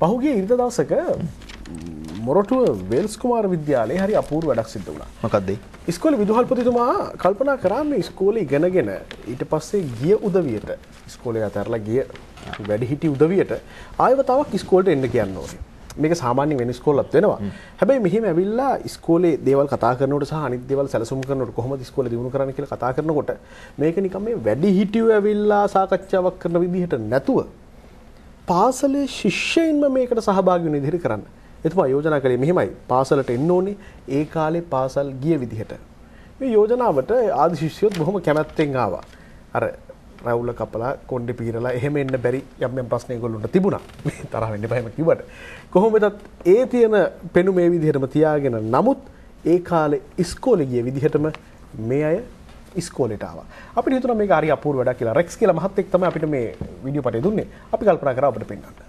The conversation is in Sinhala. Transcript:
පහුගිය ඉරිදා දවසක මොරටුව වේල්ස් කුමාර විද්‍යාලයේ හරි අපූර්ව වැඩක් සිද්ධ වුණා. මොකක්ද? ඉස්කෝලේ විදුහල්පතිතුමා කල්පනා කරා මේ ඉස්කෝලේ ඉගෙනගෙන ඊට පස්සේ ගිය උදවියට ඉස්කෝලේ අතරලා ගිය වැඩිහිටි උදවියට ආයවතාවක් ඉස්කෝලේට එන්න කියන්න ඕනේ. මේක සාමාන්‍ය වෙන ඉස්කෝලත් වෙනවා. හැබැයි මෙහෙම ඇවිල්ලා ඉස්කෝලේ දේවල් කතා කරනකොට සහ අනිත් දේවල් සැලසුම් කරනකොට කොහොමද ඉස්කෝලේ දිනු කරන්න කියලා කතා කරනකොට මේක නිකන් මේ වැඩිහිටියෝ ඇවිල්ලා සාකච්ඡාවක් කරන විදිහට නැතුව පාසලේ ශිෂ්‍යයින්ම මේකට සහභාගී වෙන විදිහට කරන්න. එතුමා යෝජනා කළේ මෙහෙමයි. පාසලට එන්න ඕනේ ඒ කාලේ පාසල් ගිය විදිහට. මේ යෝජනාවට ආදි ශිෂ්‍යයොත් බොහොම කැමැත්තෙන් ආවා. අර රවුල කපලා කොණ්ඩේ පීරලා එහෙම එන්න බැරි යම් ප්‍රශ්න ඒගොල්ලන්ට තිබුණා. මේ තරහ වෙන්න එපා එහෙම කිව්වට. කොහොම වෙතත් ඒ තියෙන පෙනුම මේ විදිහටම තියාගෙන නමුත් ඒ කාලේ ඉස්කෝලේ ගිය විදිහටම මේ අය ඉස්කෝලේට ආවා. අපිට හිතුණා මේක හරි අපූර්ව වැඩක් කියලා. රෙක්ස් කියලා මහත්තයෙක් තමයි අපිට මේ වීඩියෝ පටේ දුන්නේ. අපි කල්පනා කරා අපිට පෙන්නන්න.